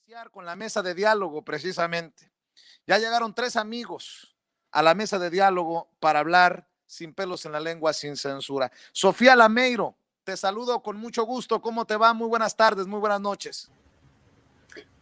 Iniciar con la mesa de diálogo, precisamente. Ya llegaron tres amigos a la mesa de diálogo para hablar sin pelos en la lengua, sin censura. Sofía Lameiro, te saludo con mucho gusto. ¿Cómo te va? Muy buenas tardes, muy buenas noches.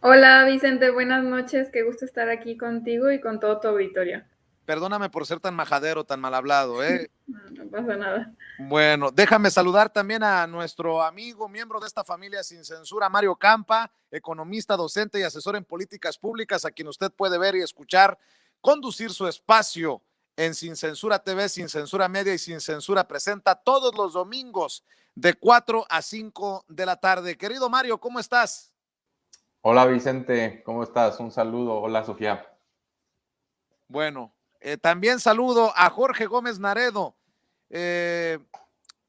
Hola Vicente, buenas noches. Qué gusto estar aquí contigo y con todo tu auditorio. Perdóname por ser tan majadero, tan mal hablado, ¿eh? No pasa nada. Bueno, déjame saludar también a nuestro amigo, miembro de esta familia sin censura, Mario Campa, economista, docente y asesor en políticas públicas, a quien usted puede ver y escuchar conducir su espacio en Sin Censura TV, Sin Censura Media y Sin Censura Presenta todos los domingos de 4 a 5 de la tarde. Querido Mario, ¿cómo estás? Hola Vicente, ¿cómo estás? Un saludo. Hola Sofía. Bueno, también saludo a Jorge Gómez Naredo,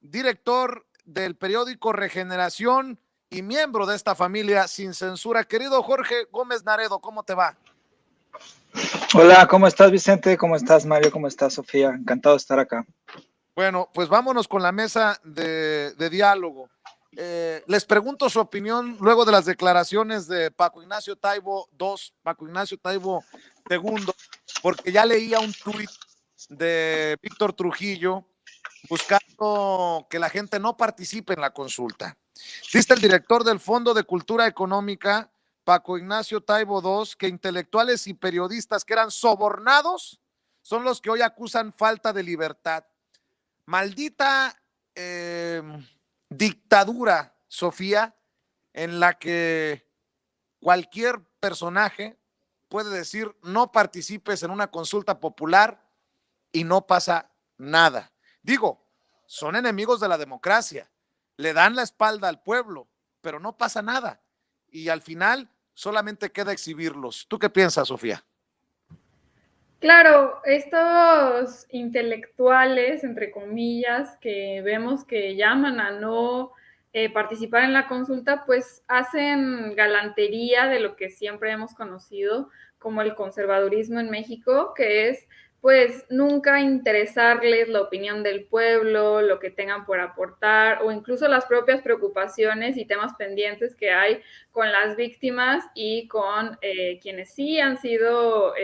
director del periódico Regeneración y miembro de esta familia sin censura. Querido Jorge Gómez Naredo, ¿cómo te va? Hola, ¿cómo estás Vicente? ¿Cómo estás Mario? ¿Cómo estás Sofía? Encantado de estar acá. Bueno, pues vámonos con la mesa de diálogo. Les pregunto su opinión luego de las declaraciones de Paco Ignacio Taibo II, Paco Ignacio Taibo II, porque ya leía un tuit de Víctor Trujillo buscando que la gente no participe en la consulta. Dice el director del Fondo de Cultura Económica, Paco Ignacio Taibo II, que intelectuales y periodistas que eran sobornados son los que hoy acusan falta de libertad. Maldita dictadura, Sofía, en la que cualquier personaje puede decir no participes en una consulta popular y no pasa nada. Digo, son enemigos de la democracia, le dan la espalda al pueblo, pero no pasa nada. Y al final solamente queda exhibirlos. ¿Tú qué piensas, Sofía? Claro, estos intelectuales, entre comillas, que vemos que llaman a no participar en la consulta, pues hacen galantería de lo que siempre hemos conocido como el conservadurismo en México, que es pues nunca interesarles la opinión del pueblo, lo que tengan por aportar o incluso las propias preocupaciones y temas pendientes que hay con las víctimas y con quienes sí han sido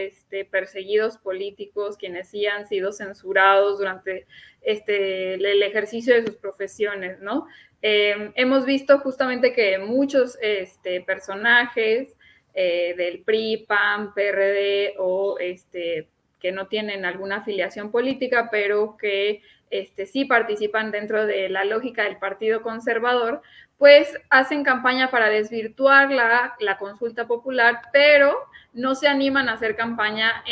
perseguidos políticos, quienes sí han sido censurados durante el ejercicio de sus profesiones, ¿no? Hemos visto justamente que muchos personajes del PRI, PAN, PRD o que no tienen alguna afiliación política, pero que sí participan dentro de la lógica del Partido Conservador, pues hacen campaña para desvirtuar la consulta popular, pero no se animan a hacer campaña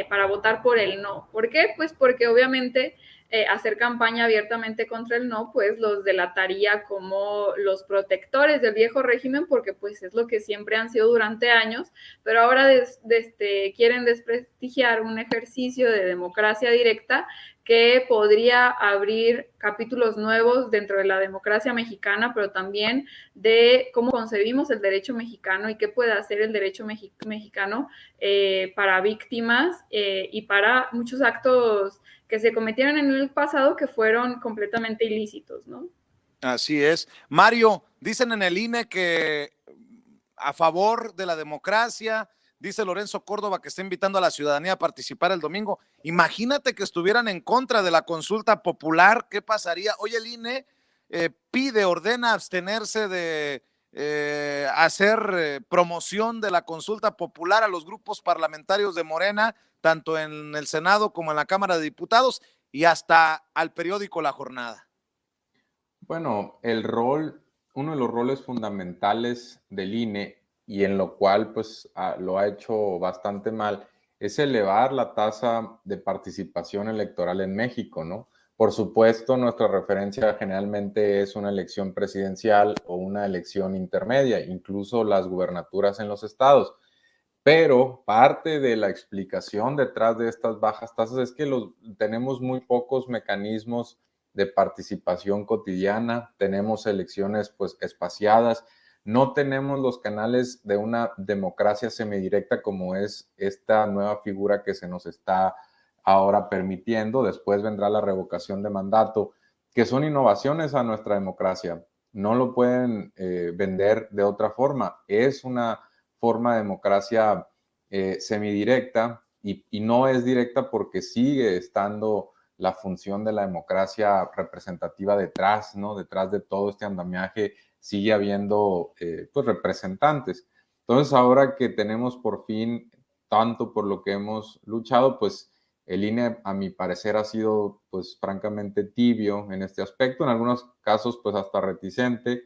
para votar por el no. ¿Por qué? Pues porque obviamente hacer campaña abiertamente contra el no, pues los delataría como los protectores del viejo régimen, porque pues es lo que siempre han sido durante años, pero ahora quieren desprestigiar un ejercicio de democracia directa que podría abrir capítulos nuevos dentro de la democracia mexicana, pero también de cómo concebimos el derecho mexicano y qué puede hacer el derecho mexicano para víctimas y para muchos actos que se cometieron en el pasado que fueron completamente ilícitos, ¿no? Así es. Mario, dicen en el INE que a favor de la democracia, dice Lorenzo Córdoba que está invitando a la ciudadanía a participar el domingo. Imagínate que estuvieran en contra de la consulta popular, ¿qué pasaría? Hoy el INE ordena abstenerse de hacer promoción de la consulta popular a los grupos parlamentarios de Morena, tanto en el Senado como en la Cámara de Diputados y hasta al periódico La Jornada. Bueno, uno de los roles fundamentales del INE y en lo cual pues lo ha hecho bastante mal, es elevar la tasa de participación electoral en México, ¿no? Por supuesto, nuestra referencia generalmente es una elección presidencial o una elección intermedia, incluso las gubernaturas en los estados. Pero parte de la explicación detrás de estas bajas tasas es que tenemos muy pocos mecanismos de participación cotidiana, tenemos elecciones pues espaciadas, no tenemos los canales de una democracia semidirecta como es esta nueva figura que se nos está ahora permitiendo. Después vendrá la revocación de mandato, que son innovaciones a nuestra democracia. No lo pueden vender de otra forma. Es una forma de democracia semidirecta y no es directa porque sigue estando la función de la democracia representativa detrás, ¿no? Detrás de todo este andamiaje sigue habiendo pues representantes. Entonces, ahora que tenemos por fin tanto por lo que hemos luchado, pues el INE, a mi parecer, ha sido, pues, francamente tibio en este aspecto, en algunos casos, pues, hasta reticente,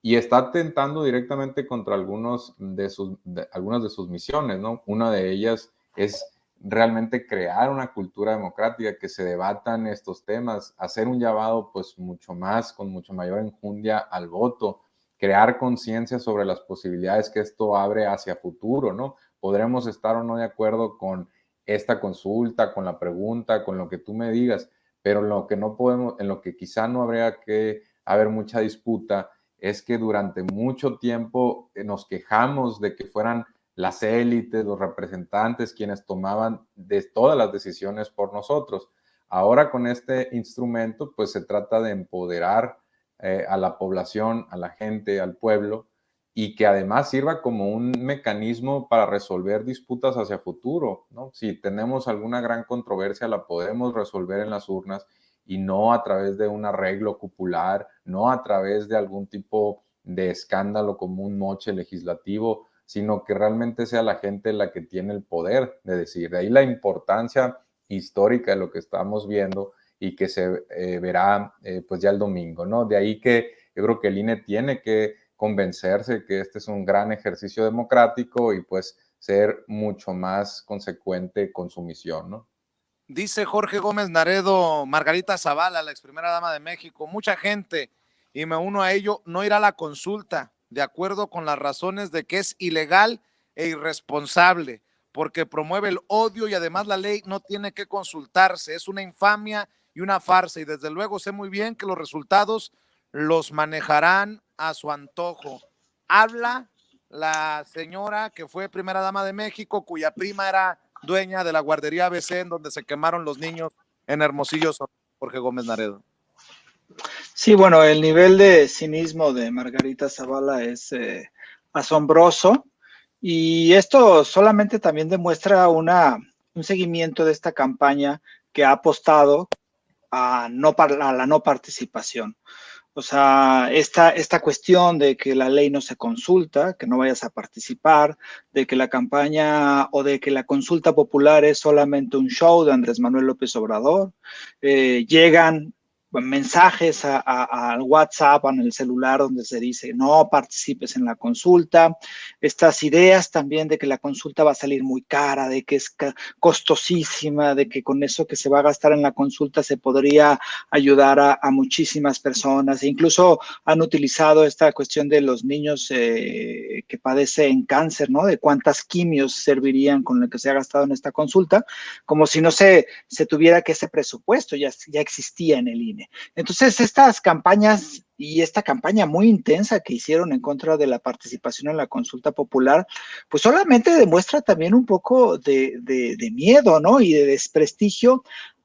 y está atentando directamente contra algunas de sus misiones, ¿no? Una de ellas es realmente crear una cultura democrática, que se debatan estos temas, hacer un llamado, pues, mucho más, con mucho mayor enjundia al voto, crear conciencia sobre las posibilidades que esto abre hacia futuro, ¿no? Podremos estar o no de acuerdo con esta consulta, con la pregunta, con lo que tú me digas, pero lo que no podemos, en lo que quizá no habría que haber mucha disputa, es que durante mucho tiempo nos quejamos de que fueran las élites, los representantes, quienes tomaban de todas las decisiones por nosotros. Ahora con este instrumento, pues se trata de empoderar a la población, a la gente, al pueblo, y que además sirva como un mecanismo para resolver disputas hacia futuro, ¿no? Si tenemos alguna gran controversia, la podemos resolver en las urnas y no a través de un arreglo cupular, no a través de algún tipo de escándalo como un moche legislativo, sino que realmente sea la gente la que tiene el poder de decidir. De ahí la importancia histórica de lo que estamos viendo y que se verá pues ya el domingo, ¿no? De ahí que yo creo que el INE tiene que convencerse que este es un gran ejercicio democrático y pues ser mucho más consecuente con su misión, ¿no? Dice Jorge Gómez Naredo, Margarita Zavala, la ex primera dama de México, mucha gente, y me uno a ello, no irá a la consulta, de acuerdo con las razones de que es ilegal e irresponsable, porque promueve el odio y además la ley no tiene que consultarse, es una infamia y una farsa, y desde luego sé muy bien que los resultados los manejarán a su antojo. Habla la señora que fue primera dama de México, cuya prima era dueña de la guardería ABC en donde se quemaron los niños en Hermosillo, Jorge Gómez Naredo. Sí, bueno, el nivel de cinismo de Margarita Zavala es asombroso, y esto solamente también demuestra un seguimiento de esta campaña que ha apostado a la no participación. O sea, esta cuestión de que la ley no se consulta, que no vayas a participar, de que la campaña o de que la consulta popular es solamente un show de Andrés Manuel López Obrador, llegan mensajes al WhatsApp, en el celular, donde se dice no participes en la consulta, estas ideas también de que la consulta va a salir muy cara, de que es costosísima, de que con eso que se va a gastar en la consulta se podría ayudar a muchísimas personas, e incluso han utilizado esta cuestión de los niños que padecen cáncer, ¿no? De cuántas quimios servirían con lo que se ha gastado en esta consulta, como si no se tuviera que ese presupuesto ya existía en el INE. Entonces, estas campañas y esta campaña muy intensa que hicieron en contra de la participación en la consulta popular, pues solamente demuestra también un poco de miedo, ¿no? Y de desprestigio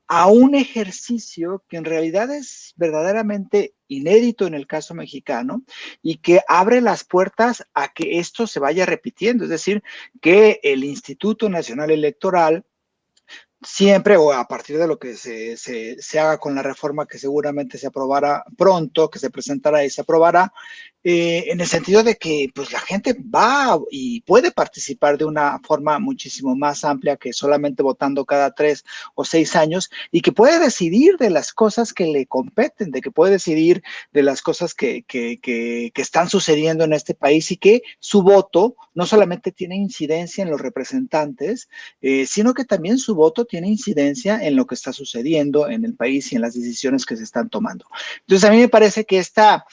a un ejercicio que en realidad es verdaderamente inédito en el caso mexicano y que abre las puertas a que esto se vaya repitiendo, es decir, que el Instituto Nacional Electoral siempre, o a partir de lo que se haga con la reforma que seguramente se aprobará pronto, que se presentará y se aprobará, en el sentido de que pues la gente va y puede participar de una forma muchísimo más amplia que solamente votando cada 3 o 6 años, y que puede decidir de las cosas que le competen, de que puede decidir de las cosas que están sucediendo en este país, y que su voto no solamente tiene incidencia en los representantes, sino que también su voto tiene incidencia en lo que está sucediendo en el país y en las decisiones que se están tomando. Entonces, a mí me parece que esta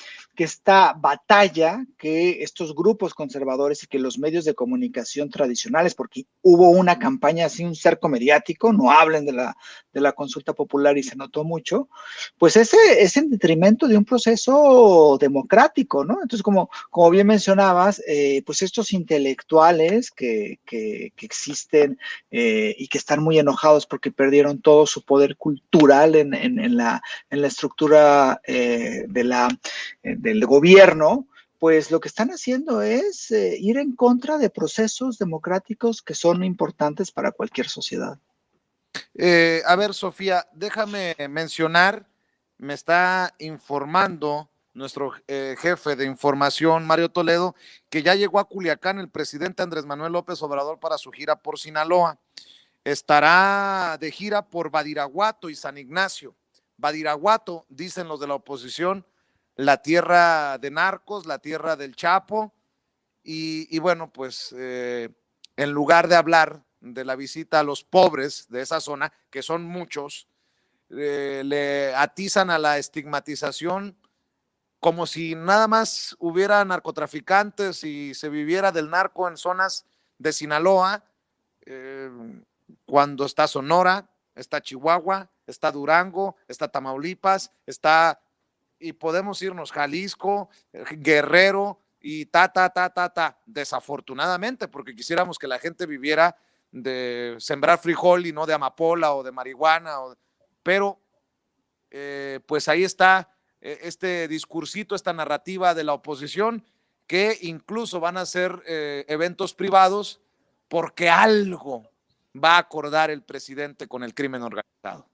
batalla que estos grupos conservadores y que los medios de comunicación tradicionales, porque hubo una campaña así, un cerco mediático, no hablen de la consulta popular y se notó mucho, pues ese es en detrimento de un proceso democrático, ¿no? Entonces, como bien mencionabas, pues estos intelectuales que existen y que están muy enojados porque perdieron todo su poder cultural en la estructura del gobierno, pues lo que están haciendo es ir en contra de procesos democráticos que son importantes para cualquier sociedad. A ver, Sofía, déjame mencionar, me está informando nuestro jefe de información, Mario Toledo, que ya llegó a Culiacán el presidente Andrés Manuel López Obrador para su gira por Sinaloa. Estará de gira por Badiraguato y San Ignacio. Badiraguato, dicen los de la oposición, la tierra de narcos, la tierra del Chapo, y bueno, pues en lugar de hablar de la visita a los pobres de esa zona, que son muchos, le atizan a la estigmatización como si nada más hubiera narcotraficantes y se viviera del narco en zonas de Sinaloa, cuando está Sonora, está Chihuahua, está Durango, está Tamaulipas, está, y podemos irnos Jalisco, Guerrero, y desafortunadamente, porque quisiéramos que la gente viviera de sembrar frijol y no de amapola o de marihuana, pero pues ahí está este discursito, esta narrativa de la oposición, que incluso van a ser eventos privados porque algo va a acordar el presidente con el crimen organizado.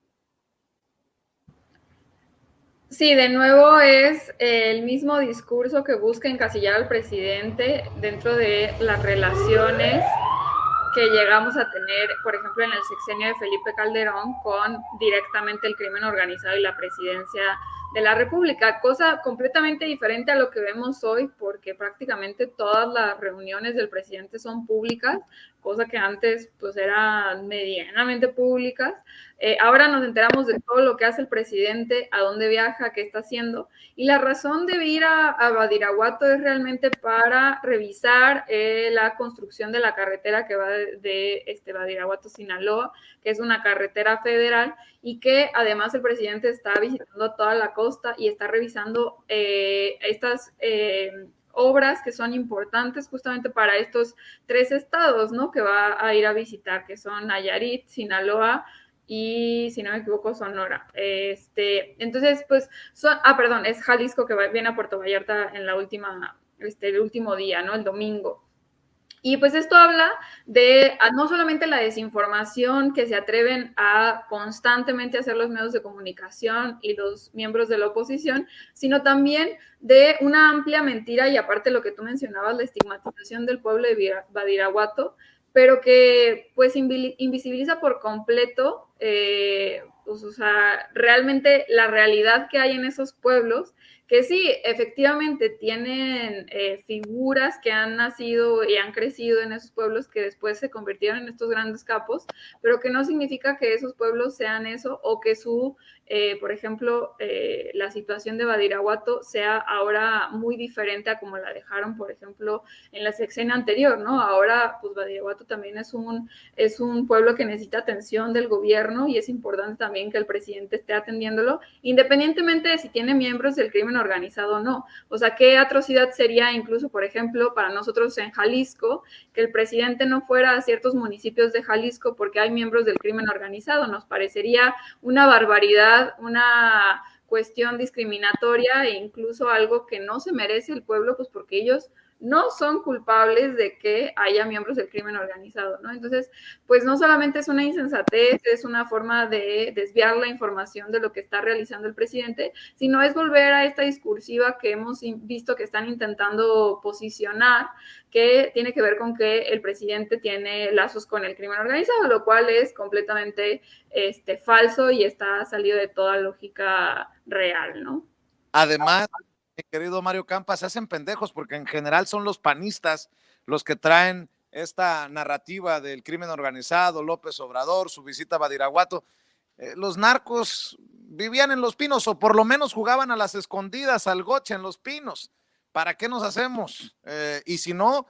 Sí, de nuevo es el mismo discurso que busca encasillar al presidente dentro de las relaciones que llegamos a tener, por ejemplo, en el sexenio de Felipe Calderón con directamente el crimen organizado y la presidencia de la República, cosa completamente diferente a lo que vemos hoy, porque prácticamente todas las reuniones del presidente son públicas, cosa que antes pues eran medianamente públicas. Ahora nos enteramos de todo lo que hace el presidente, a dónde viaja, qué está haciendo, y la razón de ir a Badiraguato es realmente para revisar la construcción de la carretera que va de Badiraguato, Sinaloa, que es una carretera federal, y que además el presidente está visitando toda la costa y está revisando estas obras que son importantes justamente para estos 3 estados, ¿no? Que va a ir a visitar, que son Nayarit, Sinaloa y, si no me equivoco, Sonora. Entonces, pues, es Jalisco, que viene a Puerto Vallarta en la última, el último día, ¿no? El domingo. Y pues esto habla de no solamente la desinformación que se atreven a constantemente hacer los medios de comunicación y los miembros de la oposición, sino también de una amplia mentira, y aparte lo que tú mencionabas, la estigmatización del pueblo de Badiraguato, pero que pues invisibiliza por completo pues, o sea, realmente la realidad que hay en esos pueblos, que sí, efectivamente tienen figuras que han nacido y han crecido en esos pueblos que después se convirtieron en estos grandes capos, pero que no significa que esos pueblos sean eso, o que por ejemplo, la situación de Badiraguato sea ahora muy diferente a como la dejaron, por ejemplo, en la sexenio anterior, ¿no? Ahora, pues Badiraguato también es un pueblo que necesita atención del gobierno, y es importante también que el presidente esté atendiéndolo, independientemente de si tiene miembros del crimen organizado o no. O sea, qué atrocidad sería incluso, por ejemplo, para nosotros en Jalisco, que el presidente no fuera a ciertos municipios de Jalisco porque hay miembros del crimen organizado. Nos parecería una barbaridad, una cuestión discriminatoria, e incluso algo que no se merece el pueblo, pues porque ellos no son culpables de que haya miembros del crimen organizado, ¿no? Entonces, pues no solamente es una insensatez, es una forma de desviar la información de lo que está realizando el presidente, sino es volver a esta discursiva que hemos visto que están intentando posicionar, que tiene que ver con que el presidente tiene lazos con el crimen organizado, lo cual es completamente falso y está salido de toda lógica real, ¿no? Además, mi querido Mario Campa, se hacen pendejos porque en general son los panistas los que traen esta narrativa del crimen organizado, López Obrador, su visita a Badiraguato. Los narcos vivían en Los Pinos, o por lo menos jugaban a las escondidas, al goche en Los Pinos. ¿Para qué nos hacemos? Y si no,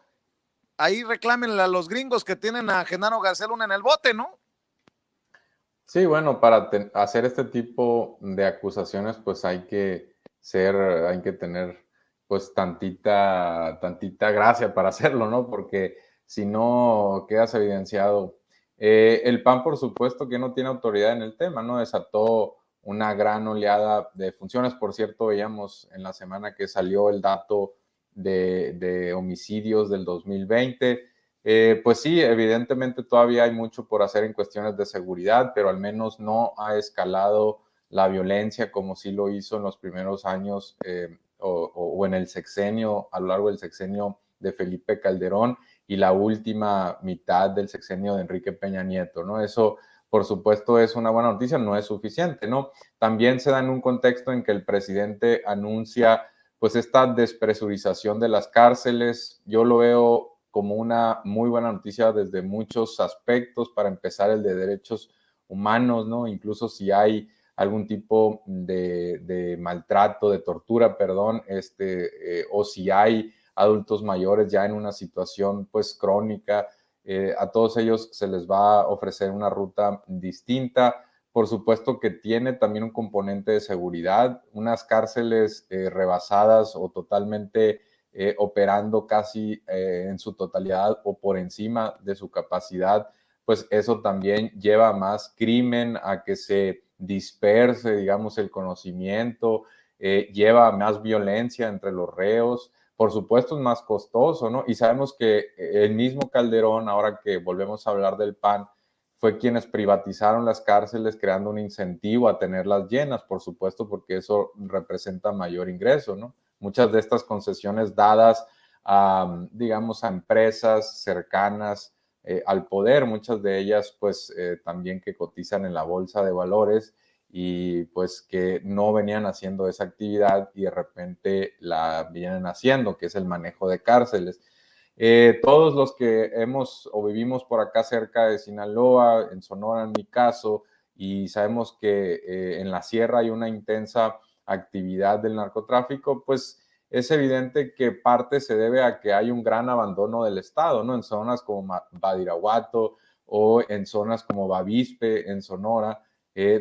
ahí reclámenle a los gringos que tienen a Genaro García Luna en el bote, ¿no? Sí, bueno, para hacer este tipo de acusaciones, pues hay que tener pues tantita gracia para hacerlo, ¿no? Porque si no quedas evidenciado. El PAN, por supuesto, que no tiene autoridad en el tema, ¿no? Desató una gran oleada de funciones. Por cierto, veíamos en la semana que salió el dato de homicidios del 2020. Pues sí, evidentemente todavía hay mucho por hacer en cuestiones de seguridad, pero al menos no ha escalado la violencia como sí lo hizo en los primeros años o en el sexenio, a lo largo del sexenio de Felipe Calderón y la última mitad del sexenio de Enrique Peña Nieto, ¿no? Eso, por supuesto, es una buena noticia, no es suficiente, ¿no? También se da en un contexto en que el presidente anuncia, pues, esta despresurización de las cárceles. Yo lo veo como una muy buena noticia desde muchos aspectos, para empezar el de derechos humanos, ¿no? Incluso si hay algún tipo de maltrato, de tortura, perdón, o si hay adultos mayores ya en una situación pues crónica, a todos ellos se les va a ofrecer una ruta distinta. Por supuesto que tiene también un componente de seguridad, unas cárceles rebasadas o totalmente operando casi en su totalidad o por encima de su capacidad, pues eso también lleva a más crimen, a que se disperse, digamos, el conocimiento, lleva a más violencia entre los reos. Por supuesto es más costoso, ¿no? Y sabemos que el mismo Calderón, ahora que volvemos a hablar del PAN, fue quienes privatizaron las cárceles, creando un incentivo a tenerlas llenas, por supuesto, porque eso representa mayor ingreso, ¿no? Muchas de estas concesiones dadas a, digamos, a empresas cercanas al poder, muchas de ellas pues también que cotizan en la bolsa de valores y pues que no venían haciendo esa actividad y de repente la vienen haciendo, que es el manejo de cárceles. Todos los que hemos o vivimos por acá cerca de Sinaloa, en Sonora en mi caso, y sabemos que en la sierra hay una intensa actividad del narcotráfico, pues es evidente que parte se debe a que hay un gran abandono del Estado, ¿no? En zonas como Badiraguato o en zonas como Bavispe, en Sonora,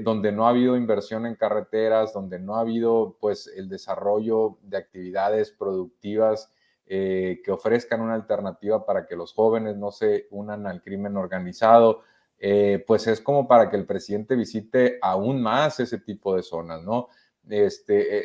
donde no ha habido inversión en carreteras, donde no ha habido pues el desarrollo de actividades productivas que ofrezcan una alternativa para que los jóvenes no se unan al crimen organizado. Pues es como para que el presidente visite aún más ese tipo de zonas, ¿no?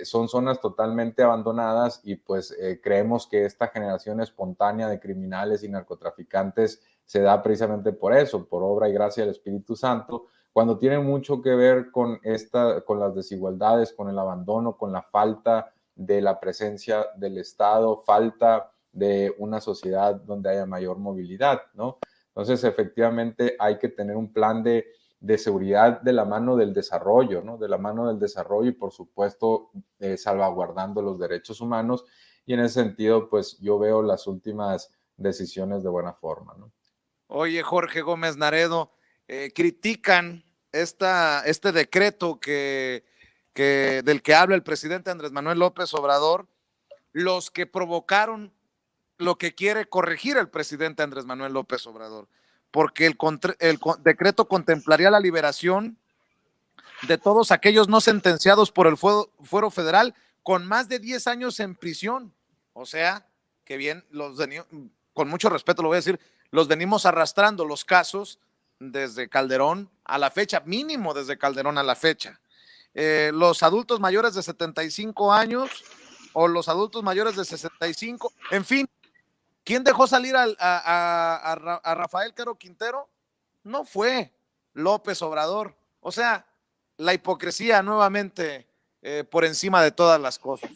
Son zonas totalmente abandonadas y pues creemos que esta generación espontánea de criminales y narcotraficantes se da precisamente por eso, por obra y gracia del Espíritu Santo, cuando tiene mucho que ver con las desigualdades, con el abandono, con la falta de la presencia del Estado, falta de una sociedad donde haya mayor movilidad, ¿no? Entonces, efectivamente, hay que tener un plan de seguridad de la mano del desarrollo, ¿no? De la mano del desarrollo y, por supuesto, salvaguardando los derechos humanos. Y en ese sentido, pues, yo veo las últimas decisiones de buena forma, ¿no? Oye, Jorge Gómez Naredo, critican este decreto del que habla el presidente Andrés Manuel López Obrador, los que provocaron lo que quiere corregir el presidente Andrés Manuel López Obrador, porque el decreto contemplaría la liberación de todos aquellos no sentenciados por el fuero federal con más de 10 años en prisión. O sea, que bien, con mucho respeto lo voy a decir, los venimos arrastrando los casos desde Calderón a la fecha, mínimo desde Calderón a la fecha. Los adultos mayores de 75 años o los adultos mayores de 65, en fin, ¿quién dejó salir a Rafael Caro Quintero? No fue López Obrador. O sea, la hipocresía nuevamente por encima de todas las cosas.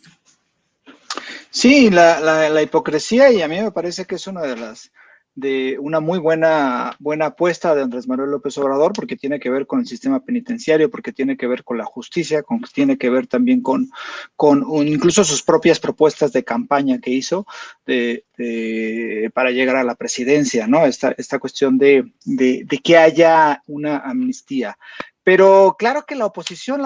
Sí, la hipocresía, y a mí me parece que es una muy buena apuesta de Andrés Manuel López Obrador, porque tiene que ver con el sistema penitenciario, porque tiene que ver con la justicia, tiene que ver también con incluso sus propias propuestas de campaña que hizo para llegar a la presidencia, ¿no? Esta cuestión de que haya una amnistía. Pero claro que la oposición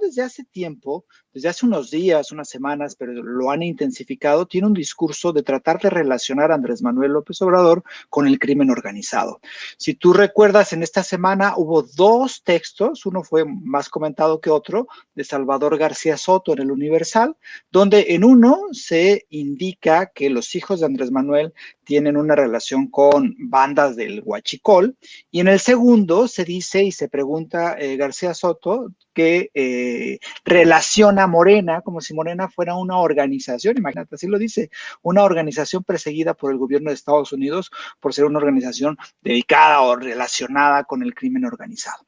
desde hace tiempo, desde hace unos días, unas semanas, pero lo han intensificado, tiene un discurso de tratar de relacionar a Andrés Manuel López Obrador con el crimen organizado. Si tú recuerdas, en esta semana hubo 2 textos, uno fue más comentado que otro, de Salvador García Soto en el Universal, donde en uno se indica que los hijos de Andrés Manuel tienen una relación con bandas del Huachicol, y en el segundo se dice y se pregunta García Soto que relaciona a Morena como si Morena fuera una organización, imagínate, así lo dice, una organización perseguida por el gobierno de Estados Unidos por ser una organización dedicada o relacionada con el crimen organizado.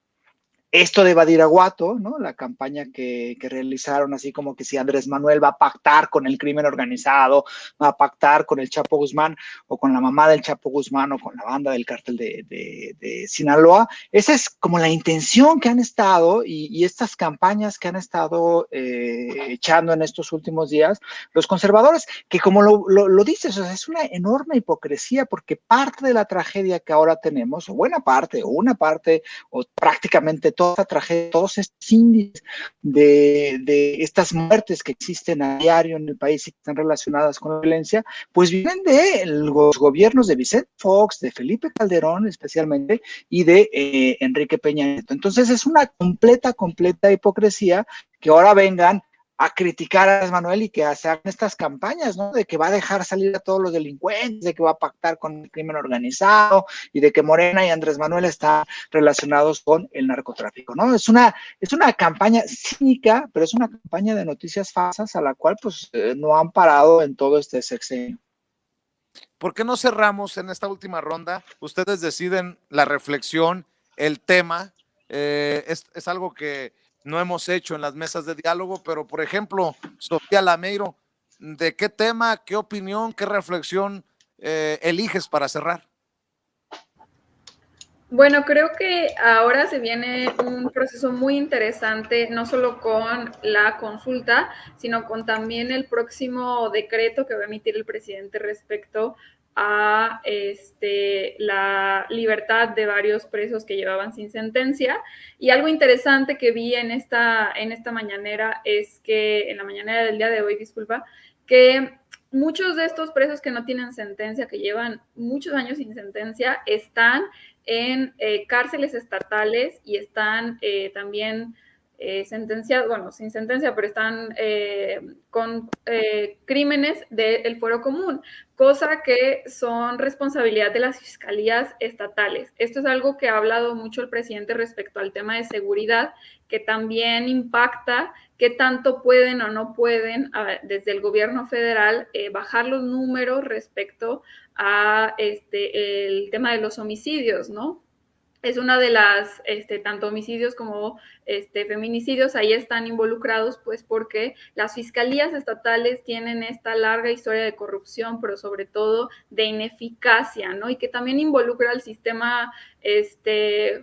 Esto de Badiraguato, ¿no? La campaña que realizaron, así como que si Andrés Manuel va a pactar con el crimen organizado, va a pactar con el Chapo Guzmán o con la mamá del Chapo Guzmán o con la banda del cártel de Sinaloa. Esa es como la intención que han estado y estas campañas que han estado echando en estos últimos días los conservadores, que como lo dices, o sea, es una enorme hipocresía porque parte de la tragedia que ahora tenemos, o buena parte, o una parte, o prácticamente toda esta tragedia, todos estos índices de estas muertes que existen a diario en el país y que están relacionadas con la violencia, pues vienen de los gobiernos de Vicente Fox, de Felipe Calderón especialmente, y de Enrique Peña Nieto. Entonces es una completa hipocresía que ahora vengan a criticar a Andrés Manuel y que se hagan estas campañas, ¿no? De que va a dejar salir a todos los delincuentes, de que va a pactar con el crimen organizado y de que Morena y Andrés Manuel están relacionados con el narcotráfico, ¿no? Es una campaña cínica, pero es una campaña de noticias falsas a la cual pues no han parado en todo este sexenio. ¿Por qué no cerramos en esta última ronda? Ustedes deciden la reflexión, el tema, es algo que no hemos hecho en las mesas de diálogo, pero por ejemplo, Sofía Lameiro, ¿de qué tema, qué opinión, qué reflexión eliges para cerrar? Bueno, creo que ahora se viene un proceso muy interesante, no solo con la consulta, sino con también el próximo decreto que va a emitir el presidente respecto a la libertad de varios presos que llevaban sin sentencia. Y algo interesante que vi en esta mañanera es que, en la mañanera del día de hoy, disculpa, que muchos de estos presos que no tienen sentencia, que llevan muchos años sin sentencia, están en cárceles estatales y están también sentenciados, bueno, sin sentencia, pero están con crímenes del fuero común, cosa que son responsabilidad de las fiscalías estatales. Esto es algo que ha hablado mucho el presidente respecto al tema de seguridad, que también impacta qué tanto pueden o no pueden desde el gobierno federal bajar los números respecto a el tema de los homicidios, ¿no? Es una de las, tanto homicidios como feminicidios, ahí están involucrados, pues porque las fiscalías estatales tienen esta larga historia de corrupción, pero sobre todo de ineficacia, ¿no? Y que también involucra al sistema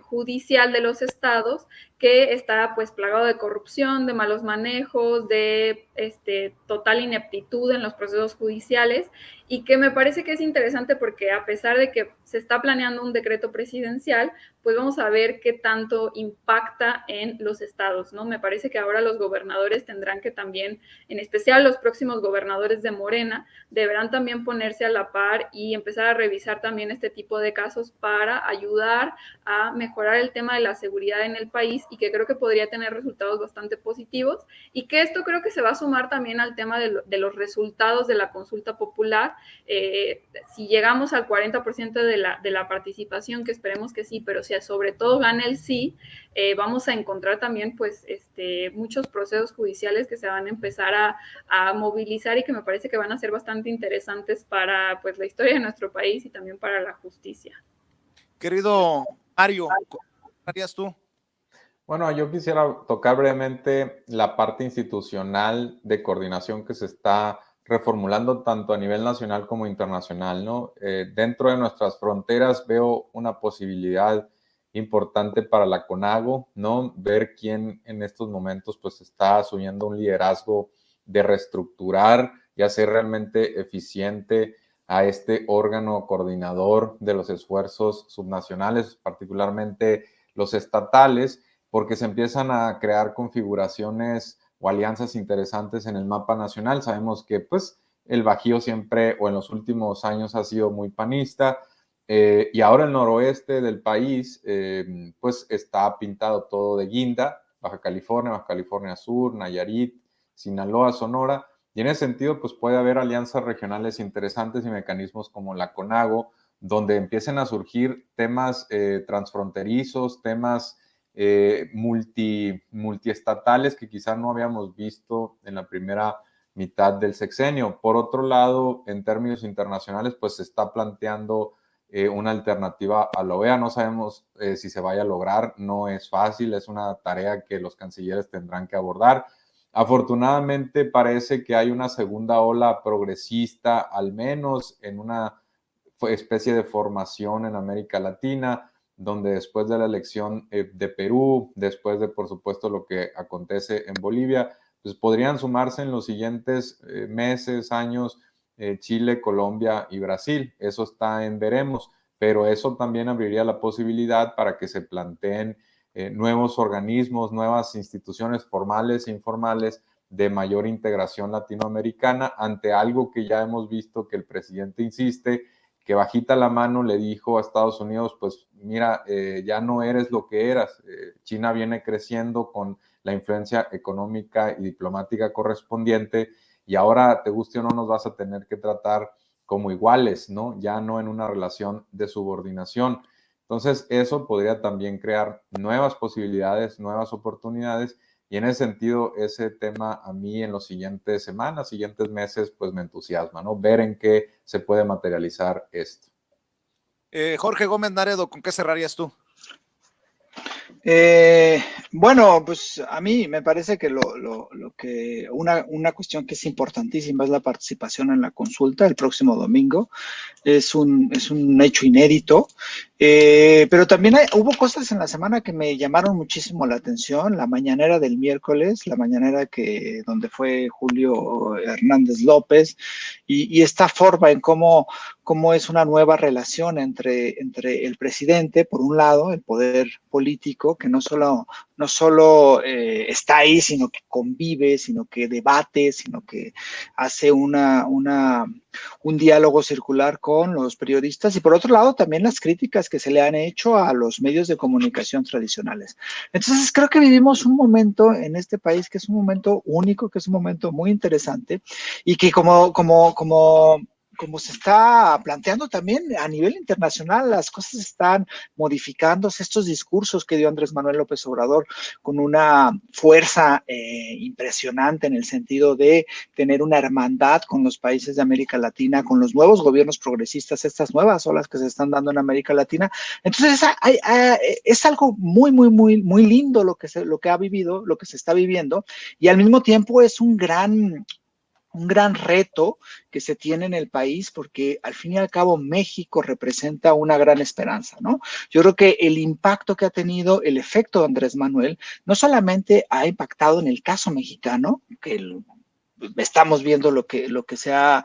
judicial de los estados, que está pues plagado de corrupción, de malos manejos, de total ineptitud en los procesos judiciales, y que me parece que es interesante porque a pesar de que se está planeando un decreto presidencial, pues vamos a ver qué tanto impacta en los estados, ¿no? Me parece que ahora los gobernadores tendrán que también, en especial los próximos gobernadores de Morena, deberán también ponerse a la par y empezar a revisar también este tipo de casos para ayudar a mejorar el tema de la seguridad en el país, y que creo que podría tener resultados bastante positivos, y que esto creo que se va a sumar también al tema de los resultados de la consulta popular. Si llegamos al 40% de la participación, que esperemos que sí, pero si sobre todo gana el sí, vamos a encontrar también pues muchos procesos judiciales que se van a empezar a movilizar y que me parece que van a ser bastante interesantes para pues la historia de nuestro país y también para la justicia. Querido Mario, ¿cómo harías tú? Bueno, yo quisiera tocar brevemente la parte institucional de coordinación que se está reformulando tanto a nivel nacional como internacional, ¿no? Dentro de nuestras fronteras veo una posibilidad importante para la CONAGO, ¿no? Ver quién en estos momentos pues está asumiendo un liderazgo de reestructurar y hacer realmente eficiente a este órgano coordinador de los esfuerzos subnacionales, particularmente los estatales, porque se empiezan a crear configuraciones o alianzas interesantes en el mapa nacional. Sabemos que pues el Bajío siempre o en los últimos años ha sido muy panista, y ahora el noroeste del país pues está pintado todo de guinda, Baja California Sur, Nayarit, Sinaloa, Sonora, Y en ese sentido, pues puede haber alianzas regionales interesantes y mecanismos como la CONAGO, donde empiecen a surgir temas transfronterizos, temas multiestatales que quizás no habíamos visto en la primera mitad del sexenio. Por otro lado, en términos internacionales, pues se está planteando una alternativa a la OEA. No sabemos si se vaya a lograr, no es fácil, es una tarea que los cancilleres tendrán que abordar. Afortunadamente parece que hay una segunda ola progresista, al menos en una especie de formación en América Latina, donde después de la elección de Perú, después de, por supuesto, lo que acontece en Bolivia, pues podrían sumarse en los siguientes meses, años, Chile, Colombia y Brasil. Eso está en veremos, pero eso también abriría la posibilidad para que se planteen nuevos organismos, nuevas instituciones formales e informales de mayor integración latinoamericana ante algo que ya hemos visto que el presidente insiste, que bajita la mano le dijo a Estados Unidos, pues mira, ya no eres lo que eras. China viene creciendo con la influencia económica y diplomática correspondiente y ahora, te guste o no, nos vas a tener que tratar como iguales, ¿no? Ya no en una relación de subordinación. Entonces, eso podría también crear nuevas posibilidades, nuevas oportunidades, y en ese sentido, ese tema a mí en las siguientes semanas, siguientes meses, pues me entusiasma, ¿no? Ver en qué se puede materializar esto. Jorge Gómez Naredo, ¿con qué cerrarías tú? Bueno, pues a mí me parece que una cuestión que es importantísima es la participación en la consulta el próximo domingo. Es un hecho inédito, pero también hubo cosas en la semana que me llamaron muchísimo la atención. La mañanera del miércoles, la mañanera donde fue Julio Hernández López, y esta forma en cómo es una nueva relación entre el presidente, por un lado, el poder político, que no solo está ahí, sino que convive, sino que debate, sino que hace un diálogo circular con los periodistas, y por otro lado también las críticas que se le han hecho a los medios de comunicación tradicionales. Entonces creo que vivimos un momento en este país que es un momento único, que es un momento muy interesante, y que como se está planteando también a nivel internacional, las cosas están modificándose. Estos discursos que dio Andrés Manuel López Obrador con una fuerza impresionante en el sentido de tener una hermandad con los países de América Latina, con los nuevos gobiernos progresistas, estas nuevas olas que se están dando en América Latina. Entonces es algo muy, muy, muy, muy lindo lo que ha vivido, lo que se está viviendo, y al mismo tiempo es un gran reto que se tiene en el país, porque al fin y al cabo México representa una gran esperanza, ¿no? Yo creo que el impacto que ha tenido el efecto de Andrés Manuel no solamente ha impactado en el caso mexicano, que estamos viendo lo que se ha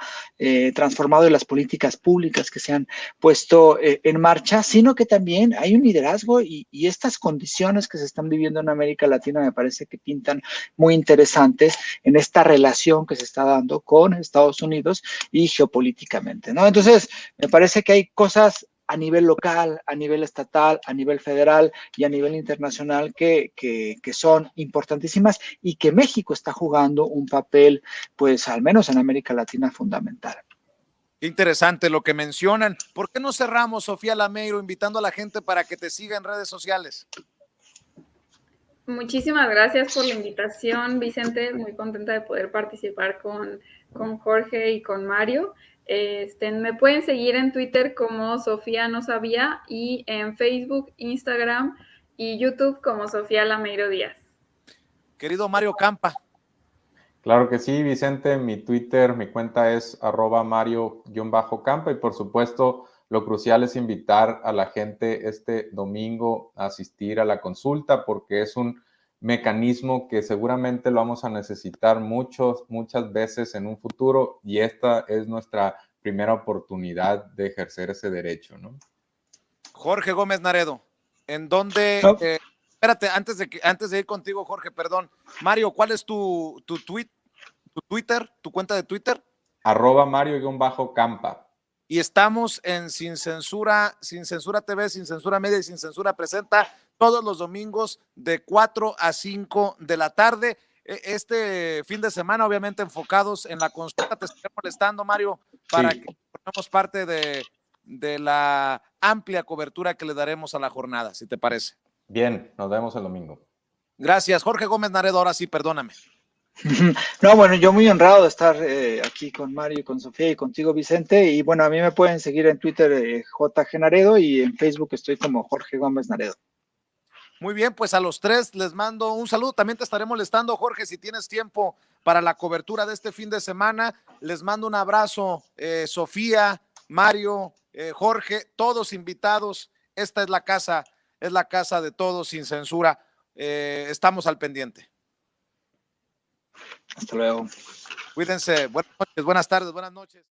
transformado en las políticas públicas que se han puesto en marcha, sino que también hay un liderazgo y estas condiciones que se están viviendo en América Latina me parece que pintan muy interesantes en esta relación que se está dando con Estados Unidos y geopolíticamente, ¿no? Entonces, me parece que hay cosas a nivel local, a nivel estatal, a nivel federal y a nivel internacional que son importantísimas, y que México está jugando un papel, pues al menos en América Latina, fundamental. Qué interesante lo que mencionan. ¿Por qué no cerramos, Sofía Lameiro, invitando a la gente para que te siga en redes sociales? Muchísimas gracias por la invitación, Vicente. Muy contenta de poder participar con Jorge y con Mario. Me pueden seguir en Twitter como Sofía No Sabía, y en Facebook, Instagram y YouTube como Sofía Lameiro Díaz. Querido Mario Campa. Claro que sí, Vicente. Mi Twitter, mi cuenta es @Mario_Campa, y por supuesto lo crucial es invitar a la gente este domingo a asistir a la consulta, porque es un mecanismo que seguramente lo vamos a necesitar muchas veces en un futuro, y esta es nuestra primera oportunidad de ejercer ese derecho, ¿no? Jorge Gómez Naredo, ¿en dónde? No. Espérate, antes de ir contigo, Jorge, perdón. Mario, ¿cuál es tu Twitter, tu cuenta de Twitter? @Mario_Campa. Y estamos en Sin Censura TV, Sin Censura Media y Sin Censura Presenta todos los domingos de 4 a 5 de la tarde. este fin de semana, obviamente enfocados en la consulta. Te estaré molestando, Mario, para Sí. que formemos parte de la amplia cobertura que le daremos a la jornada, si te parece. Bien, nos vemos el domingo. Gracias. Jorge Gómez Naredo, ahora sí, perdóname. No, bueno, yo muy honrado de estar aquí con Mario, con Sofía y contigo, Vicente. Y bueno, a mí me pueden seguir en Twitter JG Naredo y en Facebook estoy como Jorge Gómez Naredo. Muy bien, pues a los tres les mando un saludo. También te estaré molestando, Jorge, si tienes tiempo para la cobertura de este fin de semana. Les mando un abrazo, Sofía, Mario, Jorge, todos invitados. Esta es la casa de todos sin censura. Estamos al pendiente. Hasta luego. Cuídense. Buenas noches, buenas tardes, buenas noches.